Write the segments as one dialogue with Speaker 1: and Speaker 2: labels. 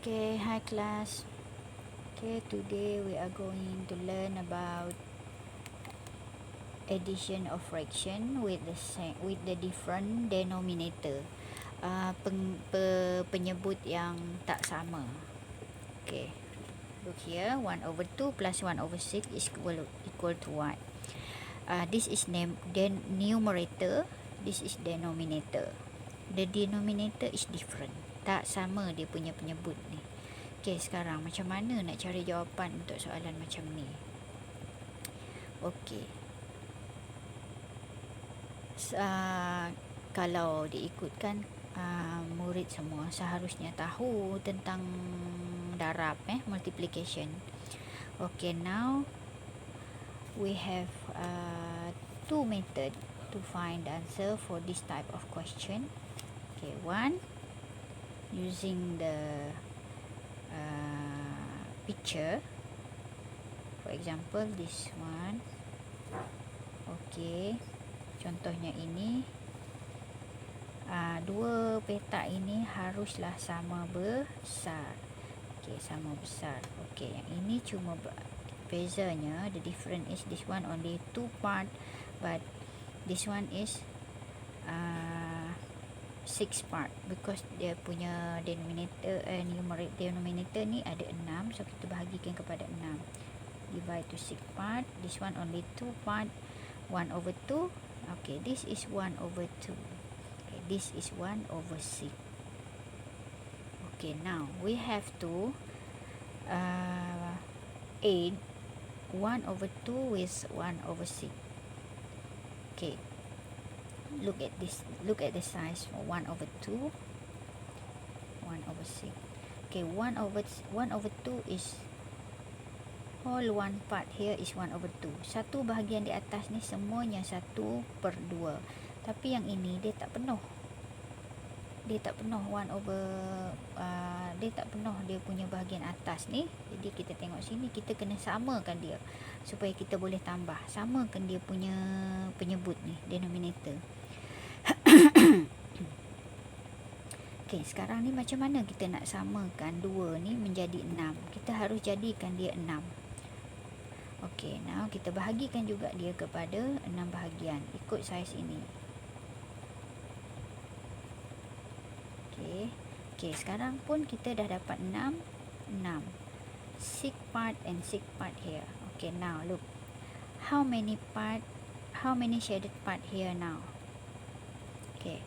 Speaker 1: Okay, hi class. Okay, today we are going to learn about addition of fraction with the different denominator. Penyebut yang tak sama. Okay, look here. 1/2 plus 1/6 is equal to what? This is numerator. This is denominator. The denominator is different. Tak sama dia punya penyebut ni. Okay, sekarang macam mana nak cari jawapan untuk soalan macam ni? Okay. Kalau diikutkan murid semua seharusnya tahu tentang darab multiplication. Okay, now we have two method to find the answer for this type of question. Okay, one using the picture. For example, this one. Okay, contohnya ini. Dua petak ini haruslah sama besar. Okay, sama besar. Okay, yang ini cuma bezanya, the difference is this one only 2 part, but this one is 6 part, because dia punya denominator denominator ni ada 6, so kita bahagikan kepada 6, divide to 6 part. This one only 2 part, 1/2. Okay, this is 1/2. Okay, this is 1/6. Okay, now we have to add 1/2 with 1/6. Okay, look at this, look at the size for 1/2, 1/6. Okay, 1/2 is whole one part here is 1/2. Satu bahagian di atas ni semuanya 1/2, tapi yang ini dia tak penuh. Dia tak penuh dia tak penuh dia punya bahagian atas ni. Jadi kita tengok sini, kita kena samakan dia supaya kita boleh tambah. Samakan dia punya penyebut ni, denominator. Okay, sekarang ni macam mana kita nak samakan 2 ni menjadi 6? Kita harus jadikan dia 6. Okay, now kita bahagikan juga dia kepada 6 bahagian ikut saiz ini. Okay, sekarang pun kita dah dapat 6. 6 part and 6 part here. Okay, now look, how many shaded part here now? Okay,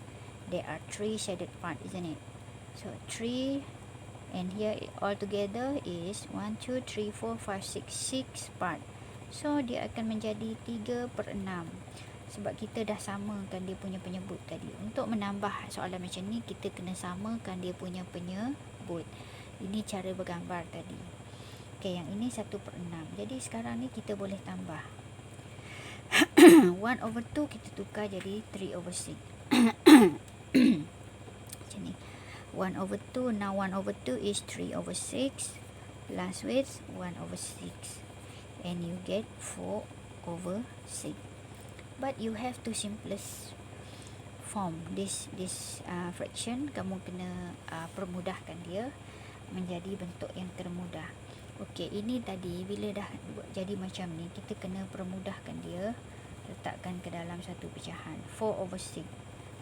Speaker 1: there are 3 shaded part, isn't it? So 3, and here all together is 1, 2, 3, 4, 5, 6 part. So dia akan menjadi 3/6, sebab kita dah samakan dia punya penyebut tadi. Untuk menambah soalan macam ni, kita kena samakan dia punya penyebut. Ini cara bergambar tadi. Okay, yang ini 1/6. Jadi sekarang ni kita boleh tambah. 1/2 kita tukar jadi 3/6. Macam ni. 1/2, now 1/2 is 3/6 plus with 1/6, and you get 4/6. But you have to simplest form this fraction. Kamu kena permudahkan dia menjadi bentuk yang termudah. Okey, ini tadi bila dah jadi macam ni, kita kena permudahkan dia, letakkan ke dalam satu pecahan. 4/6.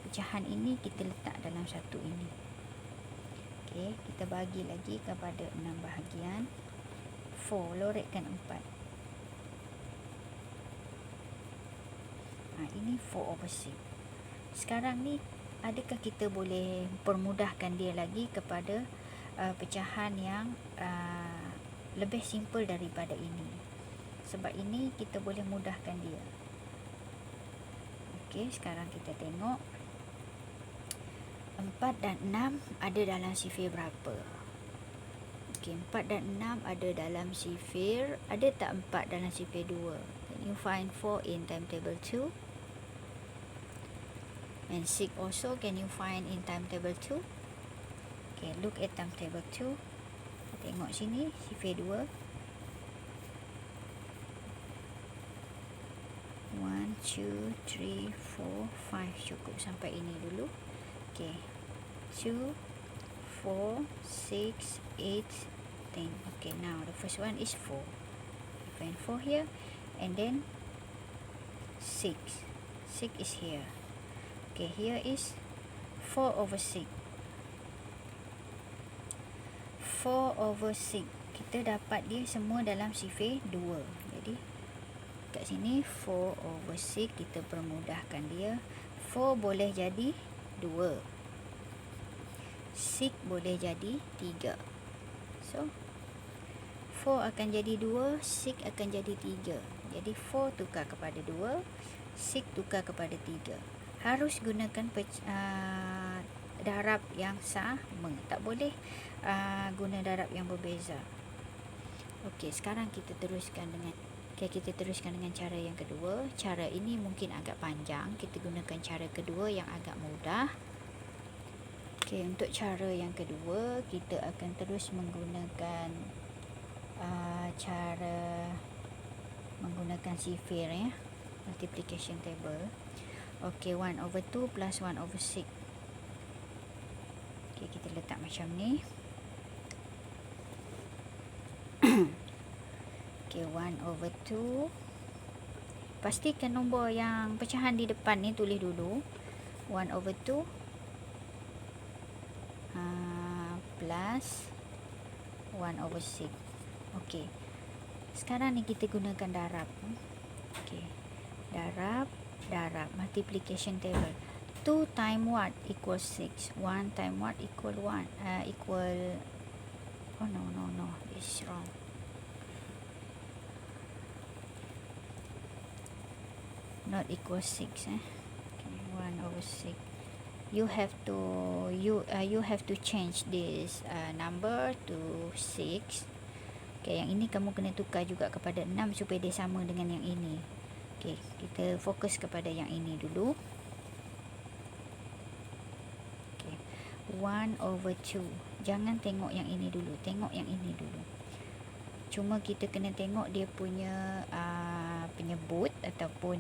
Speaker 1: Pecahan ini kita letak dalam satu ini. Okey, kita bagi lagi kepada 6 bahagian. 4, lorekkan 4. Ini 4/6. Sekarang ni, adakah kita boleh permudahkan dia lagi kepada pecahan yang lebih simple daripada ini? Sebab ini kita boleh mudahkan dia. Okey, sekarang kita tengok 4 dan 6 ada dalam sifir berapa? Okey, 4 dan 6 ada dalam sifir. Ada tak 4 dalam sifir 2? Can you find 4 in timetable 2? And 6 also, can you find in timetable 2? Okay, look at timetable 2. Tengok sini, sifir 2. 1, 2, 3, 4, 5. Cukup sampai ini dulu. Okay, 2, 4, 6, 8, 10. Okay, now the first one is 4. Find 4 here, and then 6. 6 is here. Okay, here is 4 over 6. 4 over 6. Kita dapat dia semua dalam sifar 2. Jadi kat sini 4 over 6, kita permudahkan dia. 4 boleh jadi 2. 6 boleh jadi 3. So 4 akan jadi 2, 6 akan jadi 3. Jadi 4 tukar kepada 2, 6 tukar kepada 3. Harus gunakan darab yang sama. Tak boleh guna darab yang berbeza. Okey, sekarang kita teruskan dengan cara yang kedua. Cara ini mungkin agak panjang. Kita gunakan cara kedua yang agak mudah. Okey, untuk cara yang kedua, kita akan terus menggunakan cara menggunakan sifar ya, multiplication table. Okey, 1 over 2 plus 1 over 6. Okey, kita letak macam ni. Okey, 1 over 2. Pastikan nombor yang pecahan di depan ni tulis dulu. 1 over 2 plus 1 over 6. Okey. Sekarang ni kita gunakan darab. Okey. Darab, multiplication table. 2 time what equals 6. 1 time what equal 1. Oh no. This is wrong. Not equal 6. Okay, 1 over 6. You have to change this number to 6. Okay, yang ini kamu kena tukar juga kepada 6 supaya dia sama dengan yang ini. Okay, kita fokus kepada yang ini dulu. Okay, 1 over 2. Jangan tengok yang ini dulu, tengok yang ini dulu. Cuma kita kena tengok dia punya penyebut ataupun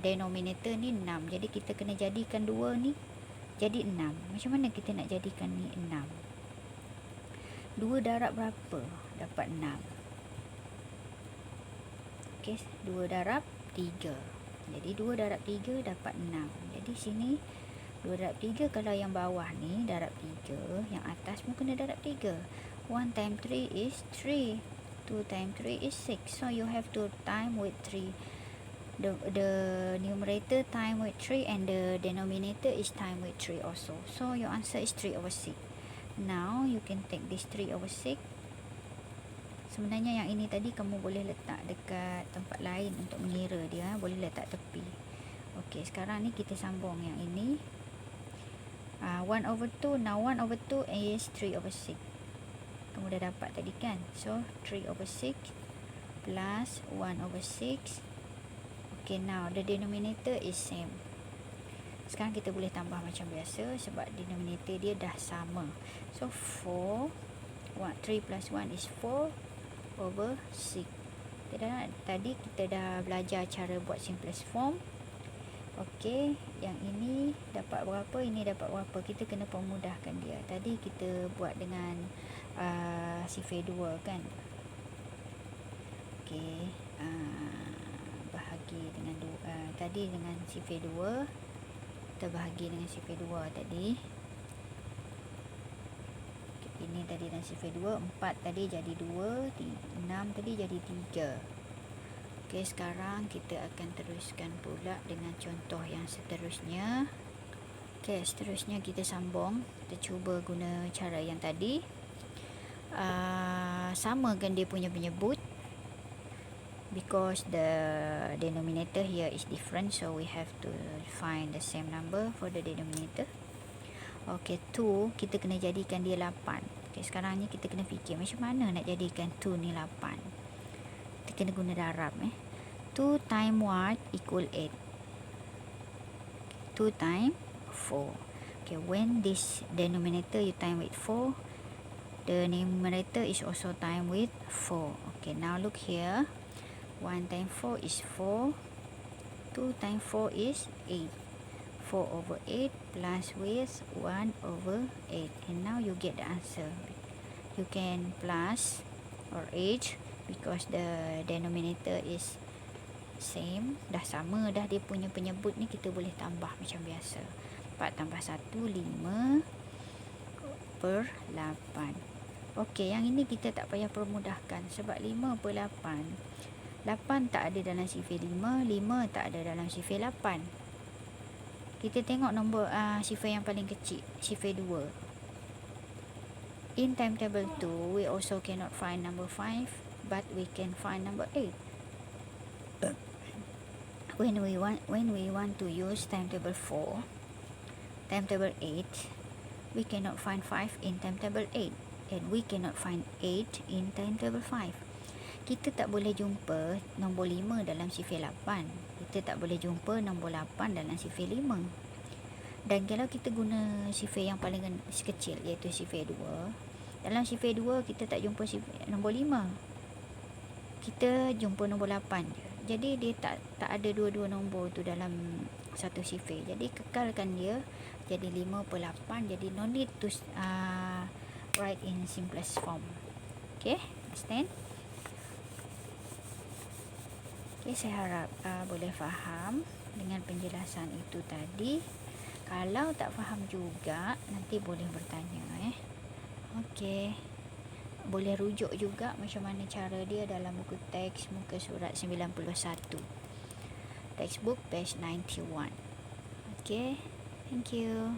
Speaker 1: denominator ni 6. Jadi kita kena jadikan 2 ni jadi 6. Macam mana kita nak jadikan ni 6? 2 darab berapa? Dapat 6. Okey, 2 darab 3. Jadi 2 darab 3 dapat 6. Jadi sini 2 darab 3, kalau yang bawah ni darab 3, yang atas pun kena darab 3. 1 times 3 is 3. 2 times 3 is 6. So you have to time with 3. The numerator time with 3 and the denominator is time with 3 also. So your answer is 3 over 6. Now you can take this 3 over 6. Sebenarnya yang ini tadi kamu boleh letak dekat tempat lain untuk mengira dia. Boleh letak tepi. Okey, sekarang ni kita sambung yang ini. 1 over 2. Now 1 over 2 is 3 over 6. Kamu dah dapat tadi kan? So 3 over 6 plus 1 over 6. Okay, now the denominator is same. Sekarang kita boleh tambah macam biasa sebab denominator dia dah sama. So 4, 3 plus 1 is 4 over 6. Tadi kita dah belajar cara buat simplest form. Okey, yang ini dapat berapa, ini dapat berapa. Kita kena permudahkan dia. Tadi kita buat dengan sifar 2 kan. Okey, bahagi dengan tadi dengan sifar 2. Kita bahagi dengan sifar 2 tadi. Ini tadi dengan sifar 2. 4 tadi jadi 2. 6 tadi jadi 3. Okey, sekarang kita akan teruskan pula dengan contoh yang seterusnya. Okey, seterusnya kita sambung. Kita cuba guna cara yang tadi. Samakan dia punya penyebut. Because the denominator here is different, so we have to find the same number for the denominator. Okay, 2 kita kena jadikan dia 8. Okay, sekarang ni kita kena fikir macam mana nak jadikan 2 ni 8. Kita kena guna darab 2 times what equal 8. 2 times 4. Okay, when this denominator you time with 4, the numerator is also time with 4. Okay, now look here. 1 times 4 is 4. 2 times 4 is 8. 4/8 plus with 1/8, and now you get the answer. You can plus or 8 because the denominator is same. Dah sama dah dia punya penyebut ni, kita boleh tambah macam biasa. 4 tambah 1, 5/8. Okey, yang ini kita tak payah permudahkan sebab 5/8. 8 tak ada dalam sifir 5, 5 tak ada dalam sifir 8. Kita tengok nombor sifir yang paling kecil, sifir 2. In timetable 2, we also cannot find number 5, but we can find number 8. When we want to use timetable 4, timetable 8, we cannot find 5 in timetable 8, and we cannot find 8 in timetable 5. Kita tak boleh jumpa nombor 5 dalam sifir 8. Kita tak boleh jumpa nombor 8 dalam sifir 5. Dan kalau kita guna sifir yang paling kecil, iaitu sifir 2, dalam sifir 2 kita tak jumpa nombor 5. Kita jumpa nombor 8 je. Jadi dia tak ada dua-dua nombor tu dalam satu sifir. Jadi kekalkan dia jadi 5/8. Jadi no need to write in simplest form. Okay, understand? Okay, saya harap boleh faham dengan penjelasan itu tadi. Kalau tak faham juga, nanti boleh bertanya. Okey. Boleh rujuk juga macam mana cara dia dalam buku teks muka surat 91. Textbook page 91. Okey. Thank you.